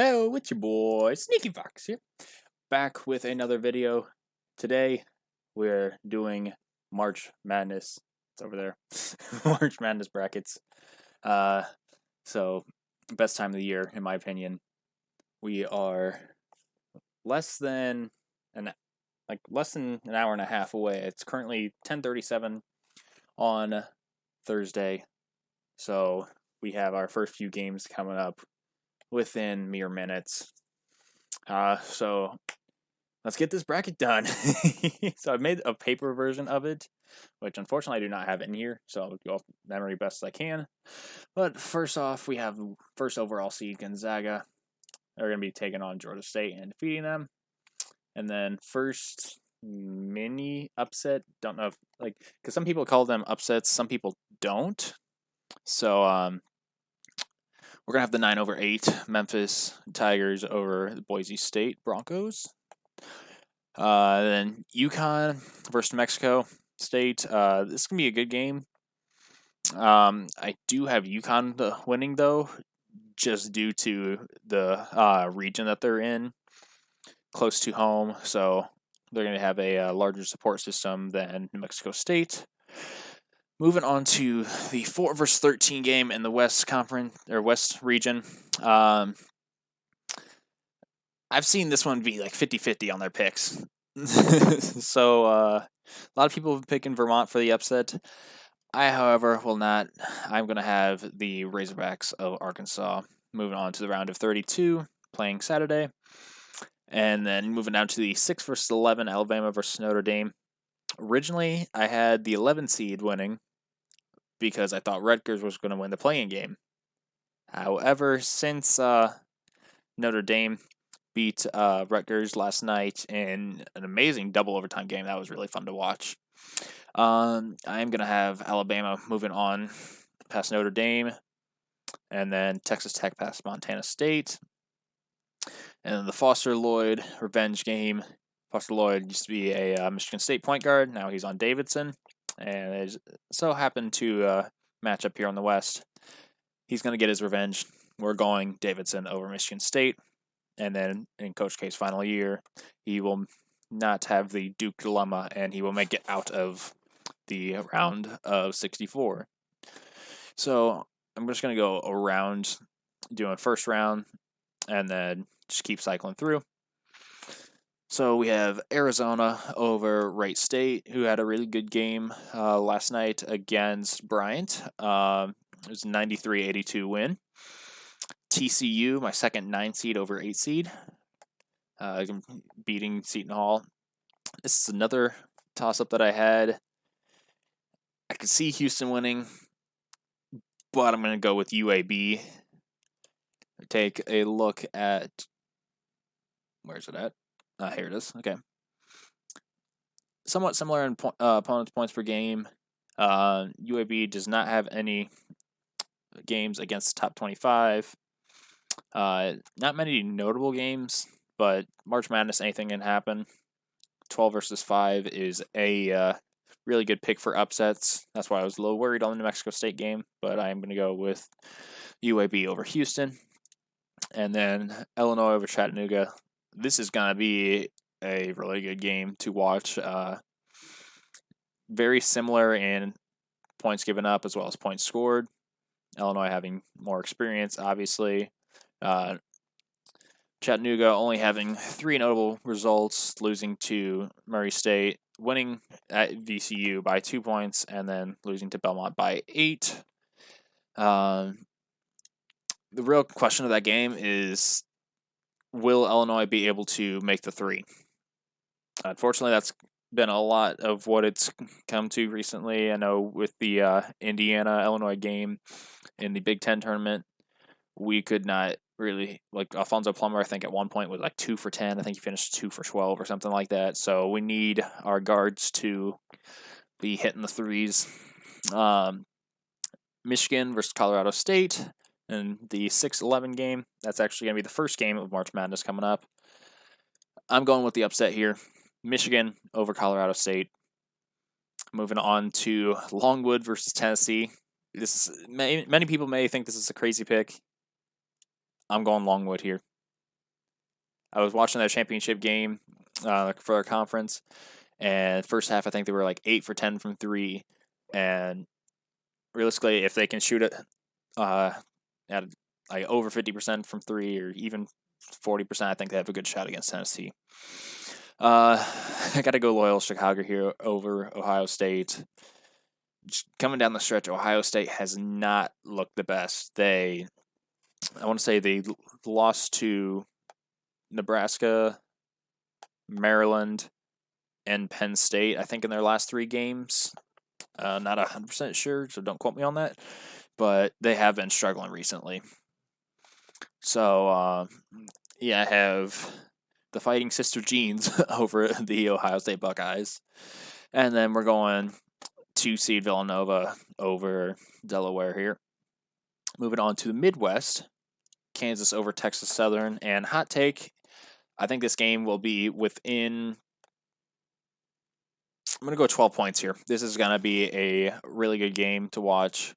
Hello, it's your boy Sneaky Fox here, back with another video. Today we're doing March Madness. It's over there, March Madness brackets. Uh, so best time of the year in my opinion. We are less than less than an hour and a half away. It's currently 10:37 on Thursday, so we have our first few games coming up within mere minutes. So let's get this bracket done. So I've made a paper version of it, which unfortunately I do not have in here, so I'll go off memory best as I can. But first off, we have first overall seed Gonzaga. They're going to be taking on Georgia State and defeating them. And then first mini upset, don't know if, because some people call them upsets, some people don't. So, we're going to have the 9/8 Memphis Tigers over the Boise State Broncos. Then UConn versus New Mexico State. This is going to be a good game. I do have UConn winning, though, just due to the region that they're in, close to home. So they're going to have a larger support system than New Mexico State. Moving on to the 4 versus 13 game in the West Conference or West region. I've seen this one be like 50-50 on their picks. So a lot of people have been picking Vermont for the upset. I, however, will not. I'm going to have the Razorbacks of Arkansas moving on to the round of 32, playing Saturday. And then moving down to the 6 versus 11, Alabama versus Notre Dame. Originally, I had the 11 seed winning because I thought Rutgers was going to win the playing game. However, since Notre Dame beat Rutgers last night in an amazing double overtime game, that was really fun to watch. I'm going to have Alabama moving on past Notre Dame, and then Texas Tech past Montana State. And then the Foster Lloyd revenge game. Foster Lloyd used to be a Michigan State point guard. Now he's on Davidson. And it so happened to match up here on the West. He's going to get his revenge. We're going Davidson over Michigan State. And then in Coach K's final year, he will not have the Duke dilemma, and he will make it out of the round of 64. So I'm just going to go around doing first round and then just keep cycling through. So we have Arizona over Wright State, who had a really good game last night against Bryant. It was a 93-82 win. TCU, my second 9 seed over 8 seed, beating Seton Hall. This is another toss-up that I had. I could see Houston winning, but I'm going to go with UAB. Take a look at... Where's it at? Here it is. Okay. Somewhat similar in opponents' points per game. UAB does not have any games against the top 25. Not many notable games, but March Madness, anything can happen. 12 versus 5 is a really good pick for upsets. That's why I was a little worried on the New Mexico State game, but I'm going to go with UAB over Houston. And then Illinois over Chattanooga. This is going to be a really good game to watch. Very similar in points given up as well as points scored. Illinois having more experience, obviously. Chattanooga only having 3 notable results, losing to Murray State, winning at VCU by 2 points, and then losing to Belmont by 8. The real question of that game is, will Illinois be able to make the 3? Unfortunately, that's been a lot of what it's come to recently. I know with the Indiana-Illinois game in the Big Ten tournament, we could not really, like Alfonso Plummer, I think at one point was like 2 for 10. I think he finished 2 for 12 or something like that. So we need our guards to be hitting the threes. Michigan versus Colorado State in the 6-11 game. That's actually going to be the first game of March Madness coming up. I'm going with the upset here. Michigan over Colorado State. Moving on to Longwood versus Tennessee. Many people may think this is a crazy pick. I'm going Longwood here. I was watching that championship game for our conference, and first half I think they were like 8 for 10 from three, and realistically, if they can shoot it at like over 50% from three or even 40%, I think they have a good shot against Tennessee. I got to go loyal Chicago here over Ohio State. Coming down the stretch, Ohio State has not looked the best. I want to say they lost to Nebraska, Maryland, and Penn State, I think, in their last 3 games. Not 100% sure, so don't quote me on that. But they have been struggling recently. So, yeah, I have the Fighting Sister Jeans over the Ohio State Buckeyes. And then we're going 2-seed Villanova over Delaware here. Moving on to the Midwest, Kansas over Texas Southern. And hot take, I think this game will be within... I'm going to go 12 points here. This is going to be a really good game to watch.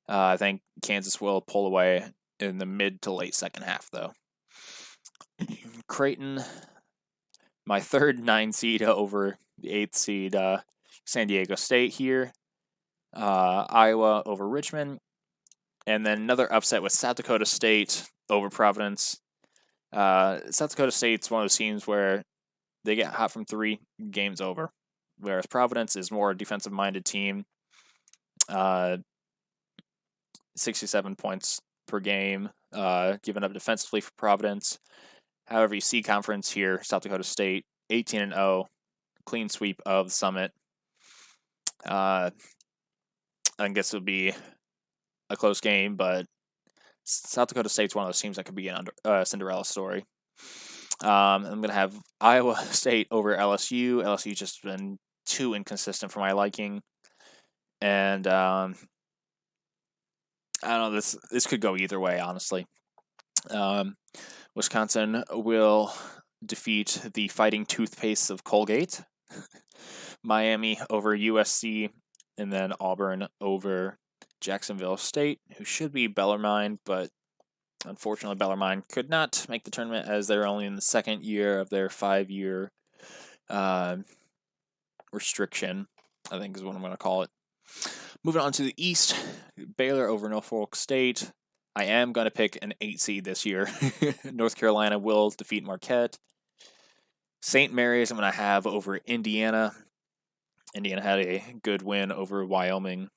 I think Kansas will pull away in the mid to late second half, though. Creighton, my third 9-seed over the 8th-seed San Diego State here. Iowa over Richmond. And then another upset with South Dakota State over Providence. South Dakota State's one of those teams where they get hot from three, game's over. Whereas Providence is more a defensive-minded team. 67 points per game given up defensively for Providence. However, you see conference here, South Dakota State, 18-0, clean sweep of the Summit. I guess it'll be a close game, but South Dakota State's one of those teams that could be a Cinderella story. I'm going to have Iowa State over LSU. LSU just been too inconsistent for my liking. And I don't know, this could go either way, honestly. Wisconsin will defeat the Fighting Toothpaste of Colgate. Miami over USC, and then Auburn over Jacksonville State, who should be Bellarmine, but unfortunately Bellarmine could not make the tournament as they're only in the second year of their 5-year restriction, I think is what I'm going to call it. Moving on to the East, Baylor over Norfolk State. I am going to pick an 8-seed this year. North Carolina will defeat Marquette. St. Mary's I'm going to have over Indiana. Indiana had a good win over Wyoming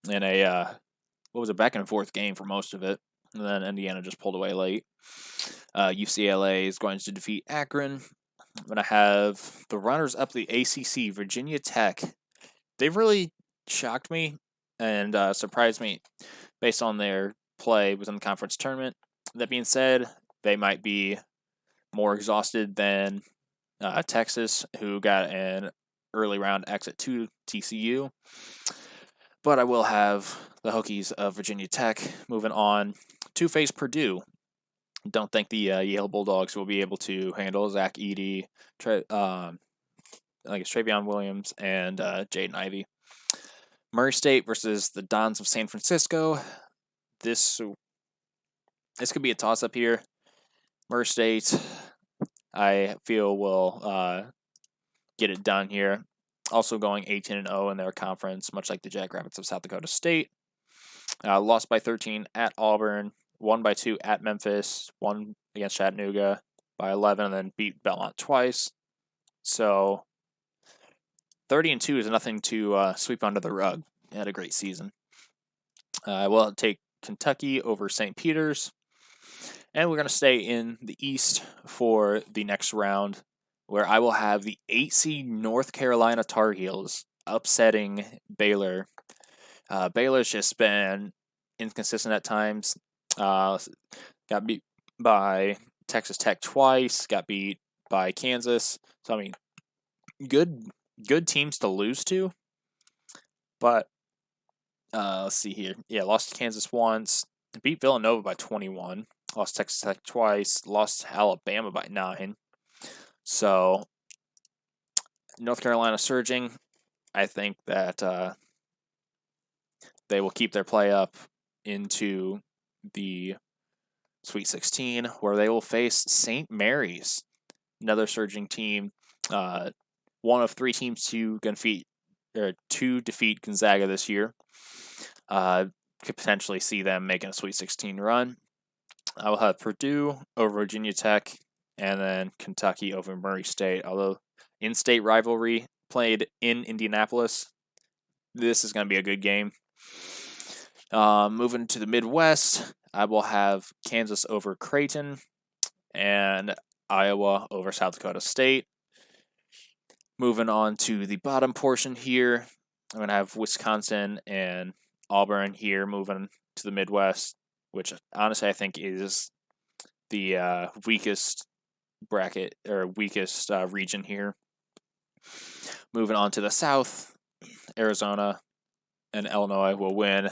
in a, back and forth game for most of it. And then Indiana just pulled away late. UCLA is going to defeat Akron. I'm going to have the runners up the ACC, Virginia Tech. They've really shocked me and surprised me based on their play within the conference tournament. That being said, they might be more exhausted than Texas, who got an early round exit to TCU. But I will have the Hokies of Virginia Tech moving on to face Purdue. Don't think the Yale Bulldogs will be able to handle Zach Edey, Travion Williams, and Jaden Ivey. Murray State versus the Dons of San Francisco. This could be a toss-up here. Murray State, I feel, will get it done here. Also going 18-0 in their conference, much like the Jackrabbits of South Dakota State. Lost by 13 at Auburn, won by 2 at Memphis, won against Chattanooga by 11, and then beat Belmont twice. So 30-2 is nothing to sweep under the rug. They had a great season. I will take Kentucky over St. Peter's. And we're going to stay in the East for the next round, where I will have the 8-seed North Carolina Tar Heels upsetting Baylor. Baylor's just been inconsistent at times. Got beat by Texas Tech twice. Got beat by Kansas. So, I mean, good teams to lose to. But, let's see here. Yeah, lost to Kansas once. Beat Villanova by 21. Lost Texas Tech twice. Lost Alabama by 9. So, North Carolina surging. I think that they will keep their play up into the Sweet 16, where they will face St. Mary's, another surging team. One of 3 teams to defeat Gonzaga this year. Could potentially see them making a Sweet 16 run. I will have Purdue over Virginia Tech, and then Kentucky over Murray State. Although in-state rivalry played in Indianapolis, this is going to be a good game. Moving to the Midwest, I will have Kansas over Creighton, and Iowa over South Dakota State. Moving on to the bottom portion here, I'm going to have Wisconsin and Auburn here moving to the Midwest, which honestly I think is the weakest bracket or weakest region here. Moving on to the South, Arizona and Illinois will win,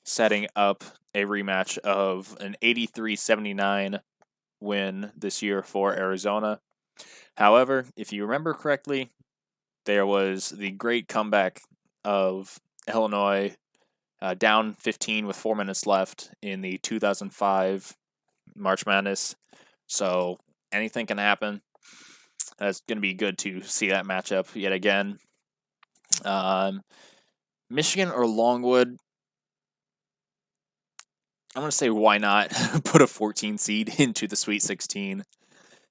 setting up a rematch of an 83-79 win this year for Arizona. However, if you remember correctly, there was the great comeback of Illinois down 15 with 4 minutes left in the 2005 March Madness. So anything can happen. It's going to be good to see that matchup yet again. Michigan or Longwood, I'm going to say why not put a 14 seed into the Sweet 16.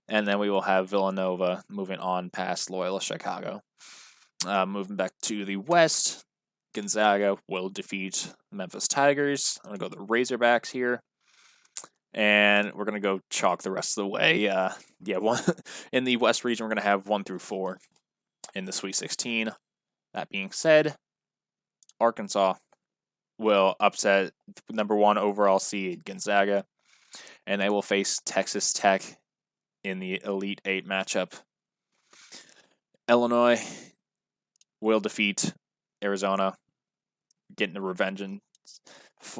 And then we will have Villanova moving on past Loyola Chicago. Moving back to the West, Gonzaga will defeat Memphis Tigers. I'm going to go the Razorbacks here. And we're going to go chalk the rest of the way. In the West region, we're going to have 1 through 4 in the Sweet 16. That being said, Arkansas will upset number 1 overall seed Gonzaga, and they will face Texas Tech in the Elite 8 matchup. Illinois will defeat Arizona, getting the revenge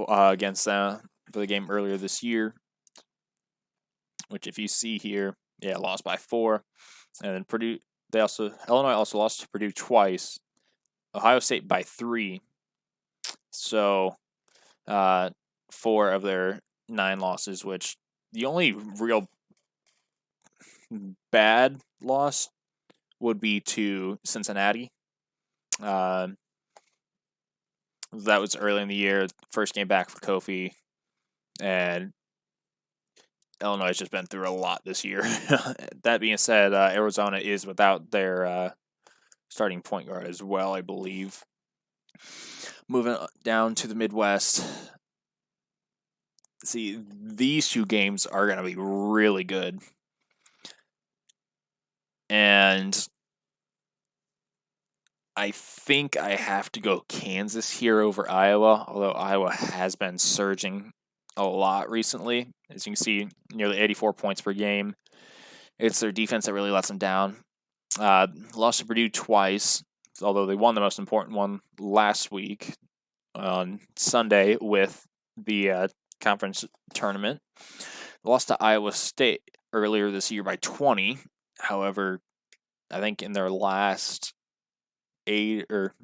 against them for the game earlier this year, which if you see here, lost by 4. And then Illinois also lost to Purdue twice. Ohio State by 3. So 4 of their 9 losses, which the only real bad loss would be to Cincinnati. That was early in the year, first game back for Kofi, and Illinois has just been through a lot this year. That being said, Arizona is without their starting point guard as well, I believe. Moving down to the Midwest. See, these 2 games are going to be really good. And I think I have to go Kansas here over Iowa, although Iowa has been surging a lot recently. As you can see, nearly 84 points per game. It's their defense that really lets them down. Lost to Purdue twice, although they won the most important one last week on Sunday with the conference tournament. Lost to Iowa State earlier this year by 20. However, I think in their last 8 or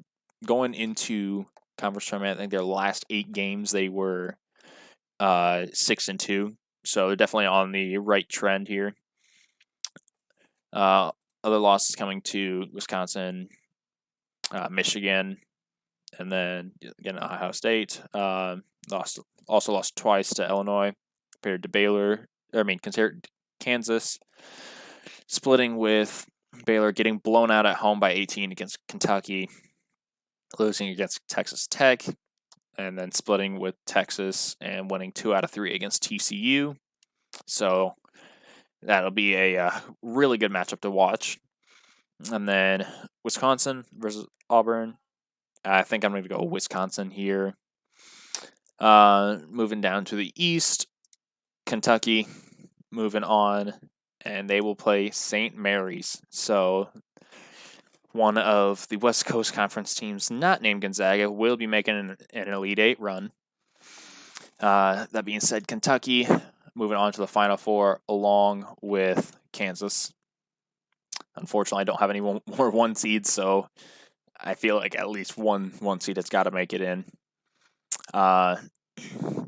going into conference tournament, I think their last 8 games they were 6-2. So they're definitely on the right trend here. Other losses coming to Wisconsin, Michigan, and then again Ohio State. Lost twice to Illinois, compared to Kansas, splitting with Baylor, getting blown out at home by 18 against Kentucky, losing against Texas Tech, and then splitting with Texas and winning 2 out of 3 against TCU. So that'll be a really good matchup to watch. And then Wisconsin versus Auburn. I think I'm going to go Wisconsin here. Moving down to the East, Kentucky moving on, and they will play St. Mary's. So one of the West Coast Conference teams not named Gonzaga will be making an Elite 8 run. That being said, Kentucky moving on to the Final Four along with Kansas. Unfortunately, I don't have any more 1 seeds, so I feel like at least one seed has got to make it in.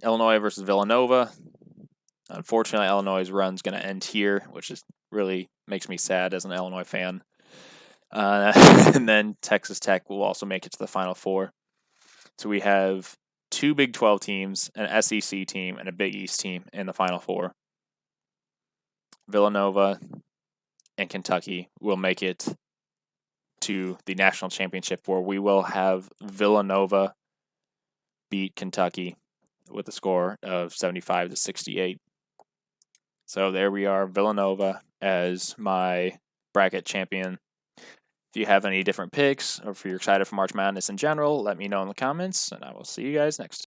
Illinois versus Villanova. Unfortunately, Illinois' run's going to end here, which is really makes me sad as an Illinois fan. And then Texas Tech will also make it to the Final Four. So we have 2 Big 12 teams, an SEC team, and a Big East team in the Final Four. Villanova and Kentucky will make it to the national championship, where we will have Villanova beat Kentucky with a score of 75-68. So there we are, Villanova as my bracket champion. If you have any different picks, or if you're excited for March Madness in general, let me know in the comments, and I will see you guys next time.